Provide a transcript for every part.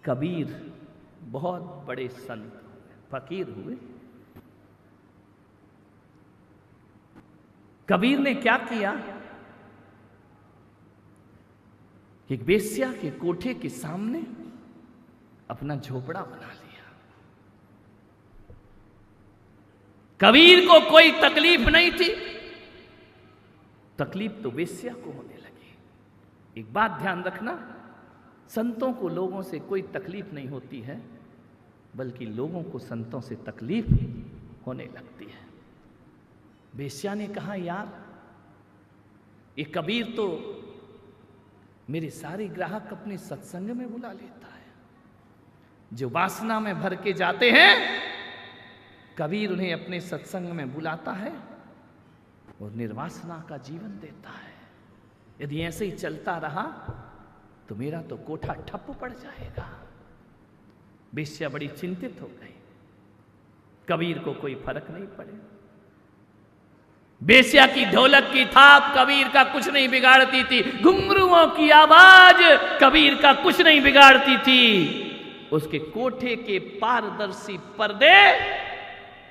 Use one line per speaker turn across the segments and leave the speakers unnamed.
कबीर बहुत बड़े संत फकीर हुए। कबीर ने क्या किया, एक वेश्या के कोठे के सामने अपना झोपड़ा बना लिया। कबीर को कोई तकलीफ नहीं थी, तकलीफ तो वेश्या को होने लगी। एक बात ध्यान रखना, संतों को लोगों से कोई तकलीफ नहीं होती है, बल्कि लोगों को संतों से तकलीफ होने लगती है। वेश्या ने कहा, यार ये कबीर तो मेरे सारे ग्राहक अपने सत्संग में बुला लेता है। जो वासना में भर के जाते हैं, कबीर उन्हें अपने सत्संग में बुलाता है और निर्वासना का जीवन देता है। यदि ऐसे ही चलता रहा तो मेरा तो कोठा ठप पड़ जाएगा। वेश्या बड़ी चिंतित हो गई। कबीर को कोई फर्क नहीं पड़े। वेश्या की ढोलक की थाप कबीर का कुछ नहीं बिगाड़ती थी, घुंघरुओं की आवाज कबीर का कुछ नहीं बिगाड़ती थी। उसके कोठे के पारदर्शी पर्दे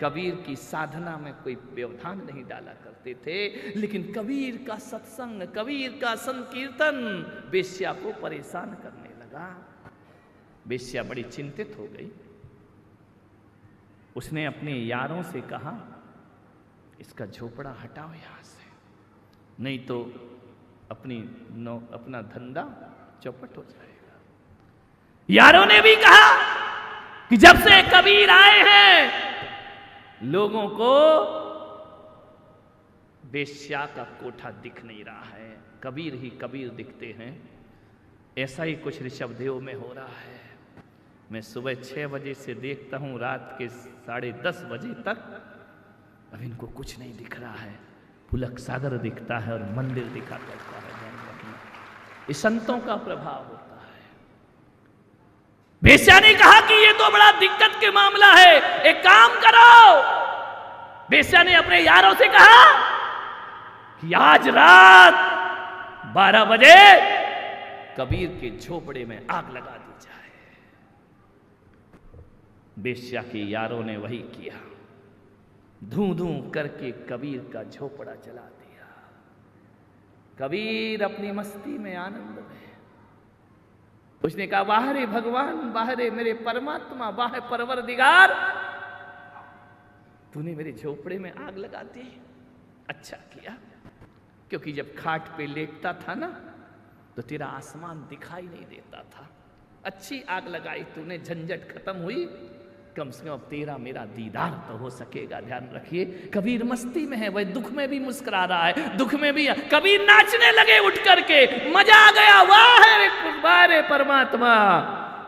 कबीर की साधना में कोई व्यवधान नहीं डाला करते थे, लेकिन कबीर का सत्संग, कबीर का संकीर्तन वेश्या को परेशान करने लगा। वेश्या बड़ी चिंतित हो गई। उसने अपने यारों से कहा, इसका झोपड़ा हटाओ यहां से, नहीं तो अपना धंधा चौपट हो जाएगा। यारों ने भी कहा कि जब से कबीर आए हैं लोगों को वेश्या का कोठा दिख नहीं रहा है, कबीर ही कबीर दिखते हैं। ऐसा ही कुछ ऋषभदेव में हो रहा है। मैं सुबह 6 बजे से देखता हूं रात के 10:30 बजे तक, अब इनको कुछ नहीं दिख रहा है। पुलक सागर दिखता है और मंदिर दिखा करता है। इस संतों का प्रभाव होता है। वेश्या ने कहा कि ये तो बड़ा दिक्कत के मामला है, एक काम करो। वेश्या ने अपने यारों से कहा कि आज रात 12 बजे कबीर के झोपड़े में आग लगा दी जाए। वेश्या के यारों ने वही किया। धूं धूं करके कबीर का झोपड़ा जला दिया। कबीर अपनी मस्ती में, आनंद में, उसने कहा, वाह रे भगवान, वाह रे मेरे परमात्मा, वाह परवरदिगार, तूने मेरे झोपड़े में आग लगा दी। अच्छा किया, क्योंकि जब खाट पे लेटता था ना तो तेरा आसमान दिखाई नहीं देता था। अच्छी आग लगाई तूने, झंझट खत्म हुई। कम से कम अब तेरा मेरा दीदार तो हो सकेगा। ध्यान रखिए, कबीर मस्ती में है, वह दुख में भी मुस्कुरा रहा है, दुख में भी। कबीर नाचने लगे उठ करके, मजा आ गया। वाह रे परमात्मा,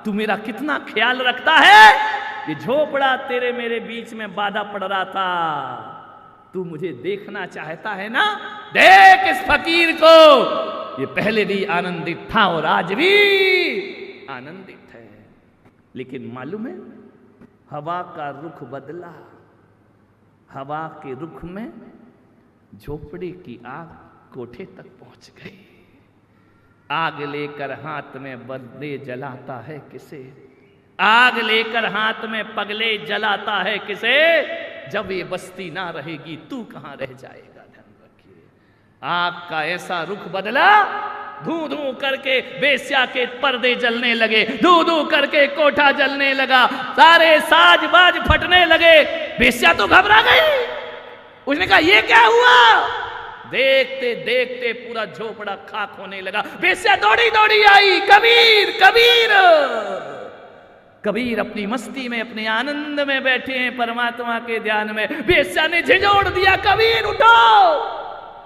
तू मेरा कितना ख्याल रखता है। ये झोपड़ा तेरे मेरे बीच में बाधा पड़ रहा था, तू मुझे देखना चाहता है ना। देख इस फकीर को, ये पहले भी आनंदित था और आज भी आनंदित है। लेकिन मालूम है, हवा का रुख बदला। हवा के रुख में झोपड़ी की आग कोठे तक पहुंच गई। आग लेकर हाथ में बदले जलाता है किसे, आग लेकर हाथ में पगले जलाता है किसे। जब ये बस्ती ना रहेगी तू कहां रह जाएगा। ध्यान रखिए, आग का ऐसा रुख बदला, धू धू करके वेश्या के पर्दे जलने लगे, धू धू करके कोठा जलने लगा, सारे साज बाज फटने लगे। वेश्या तो घबरा गई। उसने कहा, ये क्या हुआ। देखते देखते पूरा झोपड़ा खाक होने लगा। वेश्या दौड़ी दौड़ी आई, कबीर कबीर। कबीर अपनी मस्ती में, अपने आनंद में बैठे हैं, परमात्मा के ध्यान में। वेश्या ने झिझोड़ दिया, कबीर उठो।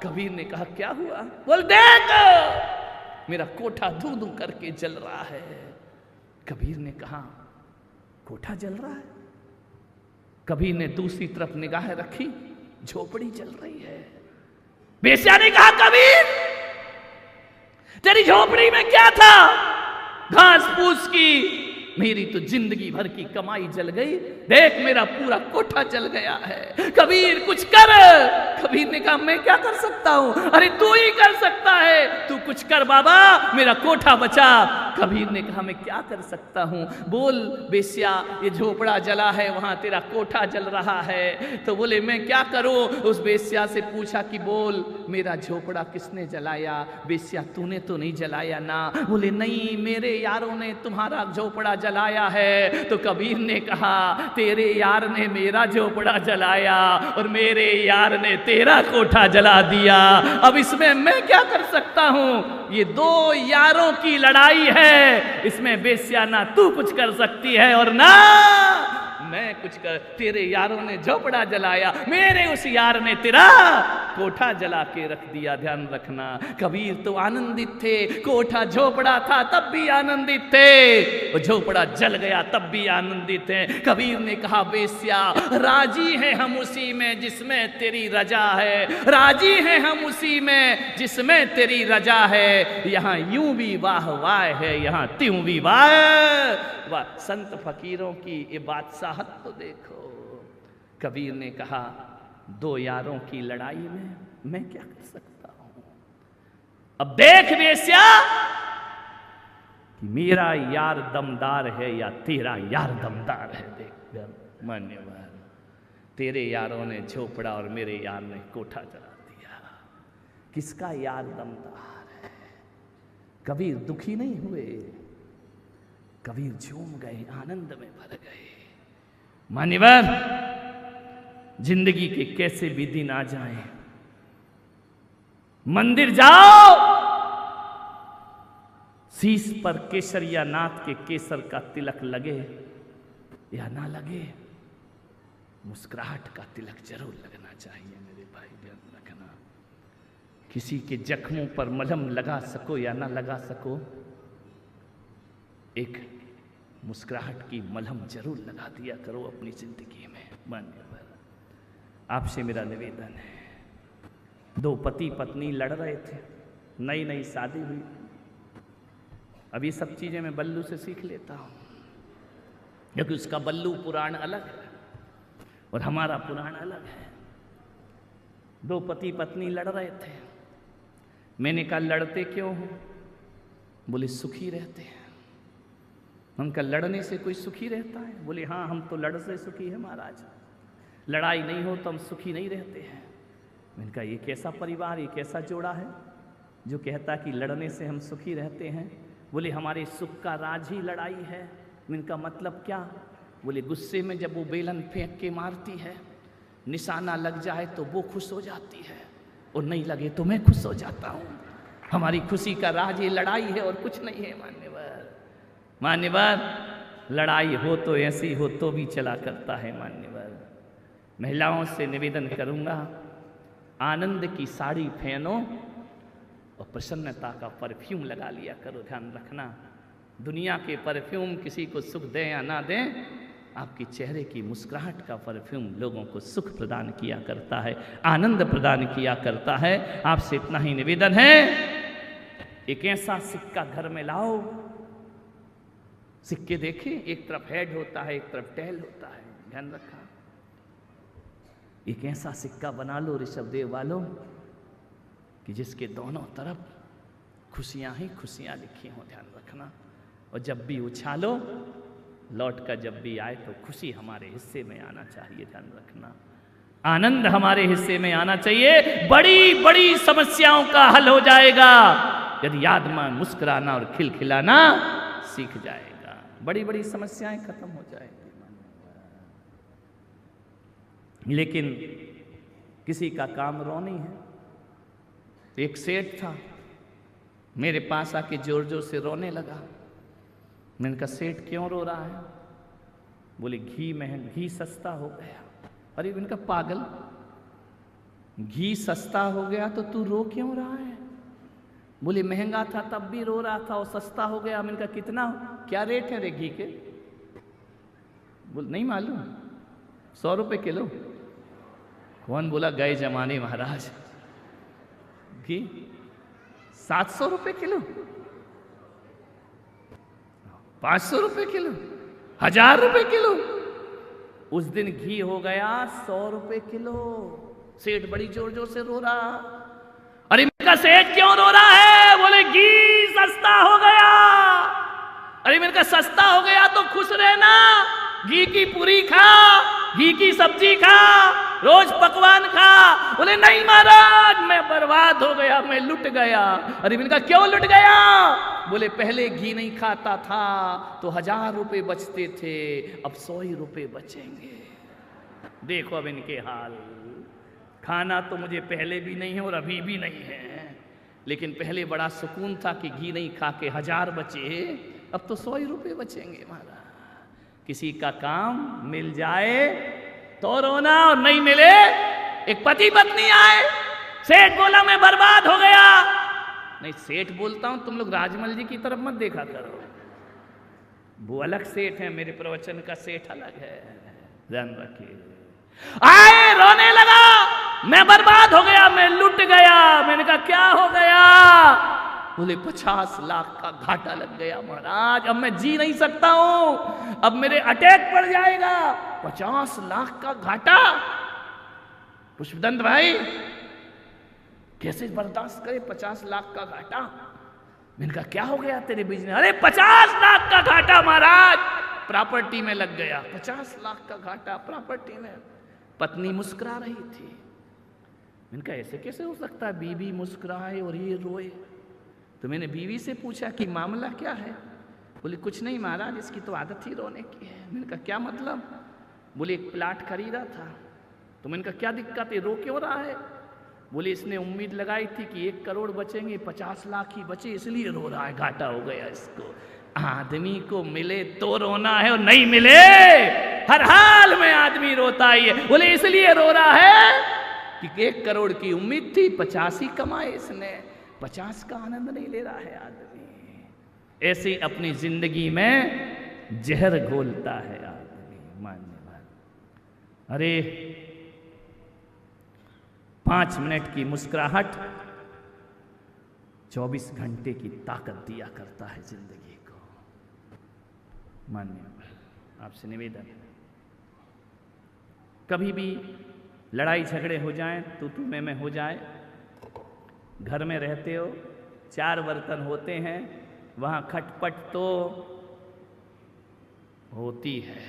कबीर ने कहा, क्या हुआ। बोल, देख मेरा कोठा धू धू करके जल रहा है। कबीर ने कहा, कोठा जल रहा है। कबीर ने दूसरी तरफ निगाहें रखी, झोपड़ी जल रही है। वेश्या ने कहा, कबीर तेरी झोपड़ी में क्या था। घास फूस की मेरी तो जिंदगी भर की कमाई जल गई। देख मेरा पूरा कोठा जल गया है। कबीर कुछ कर। कबीर ने कहा, मैं क्या कर सकता हूं। अरे तू ही कर सकता है, तू कुछ कर बाबा, मेरा कोठा बचा। कबीर ने कहा मैं क्या कर सकता हूँ, बोल बेश्या ये झोपड़ा जला है, वहाँ तेरा कोठा जल रहा है। तो बोले मैं क्या करूँ। उस बेश्या से पूछा कि बोल मेरा झोपड़ा किसने जलाया। बेश्या तूने तो नहीं जलाया ना। बोले नहीं मेरे यारों ने तुम्हारा झोपड़ा जलाया है। तो कबीर ने कहा तेरे यार ने मेरा झोपड़ा जलाया और मेरे यार ने तेरा कोठा जला दिया, अब इसमें मैं क्या कर सकता हूं। ये दो यारों की लड़ाई है, इसमें बेश्या ना तू कुछ कर सकती है और ना मैं कुछ कर। तेरे यारों ने झोपड़ा जलाया, मेरे उस यार ने तेरा कोठा जला के रख दिया। ध्यान रखना कबीर तो आनंदित थे, कोठा झोपड़ा था तब भी आनंदित थे, वो झोपड़ा जल गया तब भी आनंदित है। कबीर ने कहा बेश्या राजी हैं हम उसी में जिसमें तेरी रजा है, राजी हैं हम उसी में जिसमें तेरी रजा है। यहाँ यूं भी वाह वाह है, यहाँ त्यों भी वाह। संत फकीरों की ये बादशाहत तो देखो। कबीर ने कहा दो यारों की लड़ाई में मैं क्या कर सकता हूं। अब देख बेश्या कि मेरा यार दमदार है या तेरा यार दमदार है। देख मान्यवर तेरे यारों ने झोपड़ा और मेरे यार ने कोठा जला दिया, किसका यार दमदार है। कबीर दुखी नहीं हुए, कबीर झूम गए, आनंद में भर गए। मान्यवर जिंदगी के कैसे भी दिन आ जाएं, मंदिर जाओ, शीश पर केसरिया नाथ के केसर का तिलक लगे या ना लगे, मुस्कुराहट का तिलक जरूर लगना चाहिए। मेरे भाई ध्यान रखना, किसी के जख्मों पर मलहम लगा सको या ना लगा सको, एक मुस्कुराहट की मलहम जरूर लगा दिया करो अपनी जिंदगी में। मान्यवर आपसे मेरा निवेदन है, दो पति पत्नी लड़ रहे थे, नई नई शादी हुई। अब ये सब चीजें मैं बल्लू से सीख लेता हूं, क्योंकि उसका बल्लू पुराण अलग है और हमारा पुराण अलग है। दो पति पत्नी लड़ रहे थे, मैंने कहा लड़ते क्यों हो। बोले सुखी रहते हैं। उनका लड़ने से कोई सुखी रहता है। बोले हाँ हम तो लड़ से सुखी है महाराज, लड़ाई नहीं हो तो हम सुखी नहीं रहते हैं। मैंने कहा ये कैसा परिवार, ये कैसा जोड़ा है जो कहता कि लड़ने से हम सुखी रहते हैं। बोले हमारे सुख का राज ही लड़ाई है। इनका मतलब क्या। बोले गुस्से में जब वो बेलन फेंक के मारती है, निशाना लग जाए तो वो खुश हो जाती है और नहीं लगे तो मैं खुश हो जाता हूँ। हमारी खुशी का राज ये लड़ाई है और कुछ नहीं है। मान्यवर लड़ाई हो तो ऐसी हो तो भी चला करता है। मान्यवर महिलाओं से निवेदन करूंगा, आनंद की साड़ी पहनो और प्रसन्नता का परफ्यूम लगा लिया करो। ध्यान रखना दुनिया के परफ्यूम किसी को सुख दें या ना दें, आपके चेहरे की मुस्कुराहट का परफ्यूम लोगों को सुख प्रदान किया करता है, आनंद प्रदान किया करता है। आपसे इतना ही निवेदन है, एक ऐसा सिक्का घर में लाओ। सिक्के देखें, एक तरफ हेड होता है एक तरफ टेल होता है। ध्यान रखा, एक ऐसा सिक्का बना लो ऋषभदेव वालों कि जिसके दोनों तरफ खुशियां ही खुशियां लिखी हों। ध्यान रखना, और जब भी उछालो लौट कर जब भी आए तो खुशी हमारे हिस्से में आना चाहिए। ध्यान रखना, आनंद हमारे हिस्से में आना चाहिए। बड़ी बड़ी समस्याओं का हल हो जाएगा यदि आदमी मुस्कुराना और खिलखिलाना सीख जाएगा। बड़ी बड़ी समस्याएं खत्म हो जाएंगी। लेकिन किसी का काम रो नहीं है। एक सेठ था, मेरे पास आके जोर जोर से रोने लगा। मैंने कहा सेठ क्यों रो रहा है। बोले घी सस्ता हो गया। अरे मैंने कहा पागल, घी सस्ता हो गया तो तू रो क्यों रहा है। बोले महंगा था तब भी रो रहा था और सस्ता हो गया। मैंने कहा कितना, क्या रेट है रे घी के। बोल नहीं मालूम, 100 रुपये किलो। कौन बोला गए जमाने महाराज, घी 700 रुपये किलो, 500 रुपये किलो, 1000 रुपये किलो। उस दिन घी हो गया 100 रुपये किलो। सेठ बड़ी जोर जोर से रो रहा। अरे मेरा सेठ क्यों रो रहा है। बोले घी सस्ता हो गया। अरे मैंने कहा सस्ता हो गया तो खुश रहना, घी की पूरी खा, घी की सब्जी खा, रोज पकवान खा। बोले नहीं महाराज मैं बर्बाद हो गया, मैं लुट गया। अरे मैंने कहा क्यों लुट गया? बोले पहले घी नहीं खाता था तो 1000 रुपए बचते थे, अब 100 ही रुपए बचेंगे। देखो अब इनके हाल। खाना तो मुझे पहले भी नहीं है और अभी भी नहीं है, लेकिन पहले बड़ा सुकून था कि घी नहीं खा के 1000 बचे, अब तो 100 ही रुपए बचेंगे महाराज। किसी का काम मिल जाए तो रोना, और नहीं मिले, एक पति पत्नी आए, सेठ बोला मैं बर्बाद हो गया। नहीं सेठ बोलता हूं, तुम लोग राजमल जी की तरफ मत देखा करो, वो अलग सेठ है, मेरे प्रवचन का सेठ अलग है, ध्यान रखिए। आए रोने लगा, मैं बर्बाद हो गया, मैं लुट गया। मैंने कहा क्या हो गया? बोले 50 लाख का घाटा लग गया महाराज, अब मैं जी नहीं सकता हूं, अब मेरे अटैक पड़ जाएगा। 50 लाख का घाटा? पुष्पदंत भाई कैसे बर्दाश्त करे 50 लाख का घाटा? मैंने कहा क्या हो गया तेरे बिजनेस? अरे 50 लाख का घाटा महाराज, प्रॉपर्टी में लग गया। 50 लाख का घाटा प्रॉपर्टी में। पत्नी मुस्कुरा रही थी। मैंने कहा ऐसे कैसे हो सकता है, बीवी मुस्कुराए और ये रोए? तो मैंने बीवी से पूछा कि मामला क्या है? बोले कुछ नहीं महाराज, इसकी तो आदत ही रोने की है। मैंने कहा क्या मतलब? बोले एक प्लाट खरीदा था। तो मैंने कहा क्या दिक्कत है, रो क्यों रहा है? बोले इसने उम्मीद लगाई थी कि 1 करोड़ बचेंगे, 50 लाख ही बचे, इसलिए रो रहा है, घाटा हो गया इसको। आदमी को मिले तो रोना है और नहीं मिले हर हाल में आदमी रोता ही है। बोले इसलिए रो रहा है कि 1 करोड़ की उम्मीद थी, 50 ही कमाए इसने, 50 का आनंद नहीं ले रहा है आदमी। ऐसे अपनी जिंदगी में जहर घोलता है आदमी। मान्य अरे 5 मिनट की मुस्कुराहट 24 घंटे की ताकत दिया करता है जिंदगी को। मान्य आपसे निवेदन, कभी भी लड़ाई झगड़े हो जाएं, तू मैं हो जाए, घर में रहते हो, 4 बर्तन होते हैं, वहाँ खटपट तो होती है।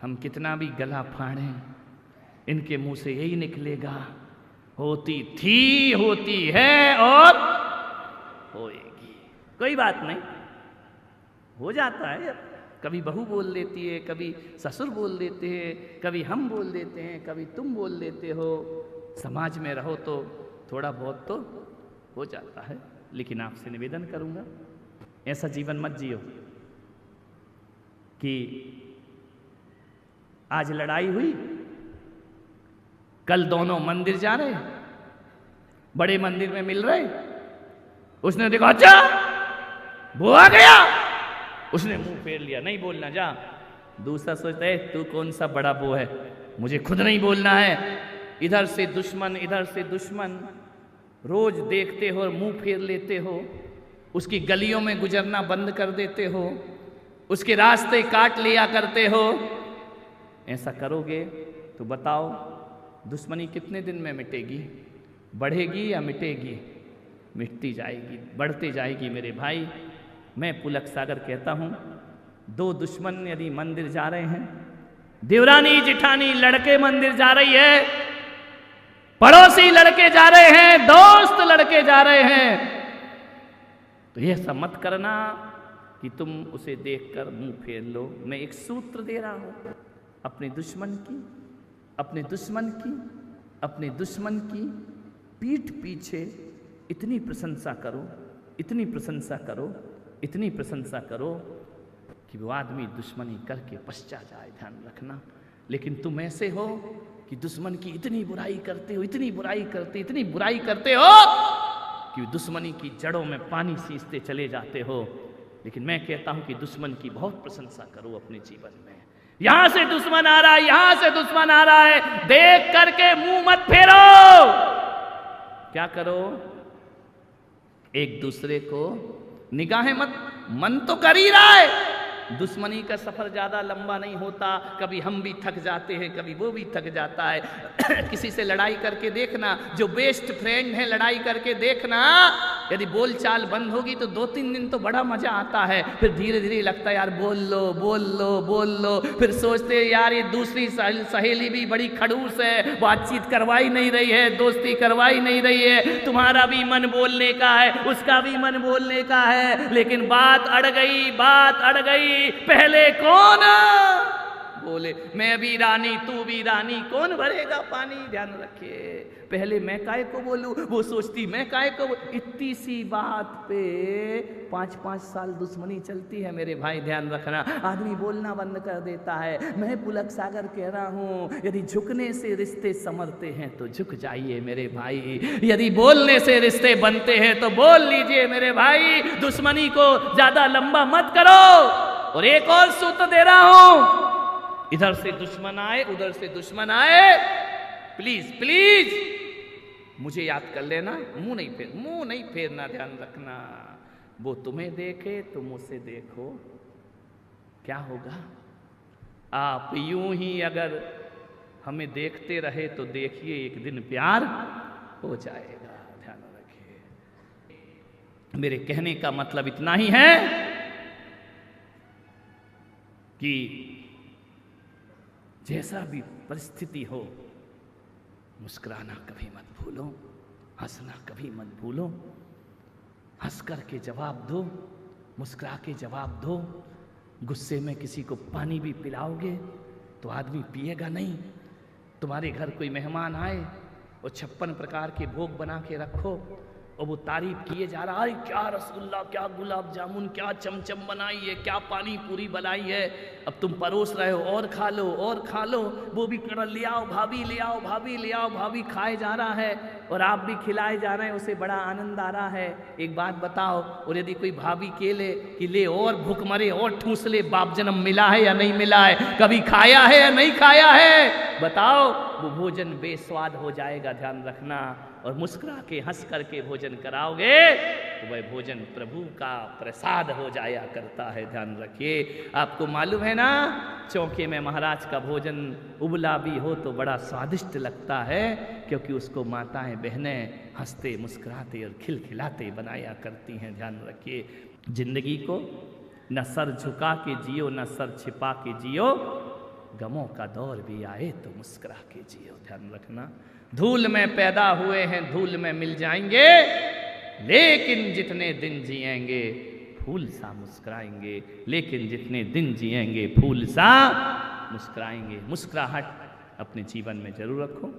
हम कितना भी गला फाड़ें, इनके मुंह से यही निकलेगा, होती थी, होती है और होएगी। कोई बात नहीं, हो जाता है। कभी बहू बोल देती है, कभी ससुर बोल देते हैं, कभी हम बोल देते हैं, कभी तुम बोल देते हो। समाज में रहो तो थोड़ा बहुत तो हो जाता है, लेकिन आपसे निवेदन करूंगा ऐसा जीवन मत जियो कि आज लड़ाई हुई, कल दोनों मंदिर जा रहे, बड़े मंदिर में मिल रहे, उसने देखा अच्छा वो आ गया, उसने मुंह फेर लिया, नहीं बोलना जा। दूसरा सोचता है तू कौन सा बड़ा बो है, मुझे खुद नहीं बोलना है। इधर से दुश्मन, इधर से दुश्मन, रोज देखते हो और मुंह फेर लेते हो, उसकी गलियों में गुजरना बंद कर देते हो, उसके रास्ते काट लिया करते हो। ऐसा करोगे तो बताओ दुश्मनी कितने दिन में मिटेगी? बढ़ेगी या मिटेगी? मिटती जाएगी, बढ़ते जाएगी। मेरे भाई, मैं पुलक सागर कहता हूं, 2 दुश्मन यदि मंदिर जा रहे हैं, देवरानी जिठानी लड़के मंदिर जा रही है, पड़ोसी लड़के जा रहे हैं, दोस्त लड़के जा रहे हैं, तो यह सब मत करना कि तुम उसे देखकर मुंह फेर लो। मैं एक सूत्र दे रहा हूं, अपने दुश्मन की, अपने दुश्मन की, अपने दुश्मन की पीठ पीछे इतनी प्रशंसा करो, इतनी प्रशंसा करो, इतनी प्रशंसा करो कि वो आदमी दुश्मनी करके पश्चात जाए। ध्यान रखना। लेकिन तुम ऐसे हो कि दुश्मन की इतनी बुराई करते हो, इतनी बुराई करते, इतनी बुराई करते हो कि दुश्मनी की जड़ों में पानी सींचते चले जाते हो। लेकिन मैं कहता हूं कि दुश्मन की बहुत प्रशंसा करो अपने जीवन में। यहां से दुश्मन आ रहा है, यहां से दुश्मन आ रहा है, देख करके मुंह मत फेरो। क्या करो? एक दूसरे को निगाहें मत, मन तो कर ही रहा है, दुश्मनी का सफर ज्यादा लंबा नहीं होता, कभी हम भी थक जाते हैं, कभी वो भी थक जाता है। किसी से लड़ाई करके देखना, जो बेस्ट फ्रेंड है लड़ाई करके देखना, यदि बोलचाल बंद होगी तो 2-3 दिन तो बड़ा मजा आता है, फिर धीरे धीरे लगता है यार बोल लो बोल लो बोल लो, फिर सोचते यार ये दूसरी सहेली भी बड़ी खड़ूस है, बातचीत करवाई नहीं रही है, दोस्ती करवाई नहीं रही है, तुम्हारा भी मन बोलने का है, उसका भी मन बोलने का है, लेकिन बात अड़ गई, बात अड़ गई। पहले कौन बोले मैं भी रानी तू भी रानी, कौन भरेगा पानी? ध्यान रखिए, पहले मैं काहे को बोलूं, वो सोचती मैं काहे को। इतनी सी बात पे 5-5 साल दुश्मनी चलती है मेरे भाई, ध्यान रखना। आदमी बोलना बंद कर देता है। मैं पुलक सागर कह रहा हूं, यदि झुकने से रिश्ते संवरते हैं तो झुक जाइए मेरे भाई, यदि बोलने से रिश्ते बनते हैं तो बोल लीजिए मेरे भाई। दुश्मनी को ज्यादा लंबा मत करो। और एक और सूत्र दे रहा हूं, इधर से दुश्मन आए उधर से दुश्मन आए, प्लीज प्लीज मुझे याद कर लेना, मुंह नहीं फेरना, ध्यान रखना। वो तुम्हें देखे तुम उसे देखो, क्या होगा? आप यूं ही अगर हमें देखते रहे तो देखिए एक दिन प्यार हो जाएगा, ध्यान रखिए। मेरे कहने का मतलब इतना ही है कि जैसा भी परिस्थिति हो, मुस्कुराना कभी मत भूलो, हंसना कभी मत भूलो। हंस कर के जवाब दो, मुस्कुरा के जवाब दो। गुस्से में किसी को पानी भी पिलाओगे तो आदमी पिएगा नहीं। तुम्हारे घर कोई मेहमान आए और 56 प्रकार के भोग बना के रखो और वो तारीफ किए जा रहा है, क्या रसगुल्ला, क्या गुलाब जामुन, क्या चमचम बनाई है, क्या पानी पूरी बनाई है। अब तुम परोस रहे हो, और खा लो और खा लो। वो भी कर ले आओ भाभी, ले आओ भाभी, ले आओ भाभी, खाए जा रहा है और आप भी खिलाए जा रहे हैं, उसे बड़ा आनंद आ रहा है। एक बात बताओ, और यदि कोई भाभी के ले कि ले और भूख मरे और ठूस ले, बाप जन्म मिला है या नहीं मिला है, कभी खाया है या नहीं खाया है, बताओ, वो भोजन बेस्वाद हो जाएगा, ध्यान रखना। और मुस्कुरा के हंस करके भोजन कराओगे तो वह भोजन प्रभु का प्रसाद हो जाया करता है, ध्यान रखिए। आपको मालूम है ना, चौके में महाराज का भोजन उबला भी हो तो बड़ा स्वादिष्ट लगता है, क्योंकि उसको माताएं बहनें हंसते मुस्कुराते और खिलखिलाते बनाया करती हैं, ध्यान रखिए। जिंदगी को न सर झुका के जियो, न सर छिपा के जियो, गमों का दौर भी आए तो मुस्कुरा के जियो, ध्यान रखना। धूल में पैदा हुए हैं धूल में मिल जाएंगे, लेकिन जितने दिन जिएंगे फूल सा मुस्कुराएंगे, लेकिन जितने दिन जिएंगे फूल सा मुस्कुराएंगे। मुस्कुराहट अपने जीवन में जरूर रखो।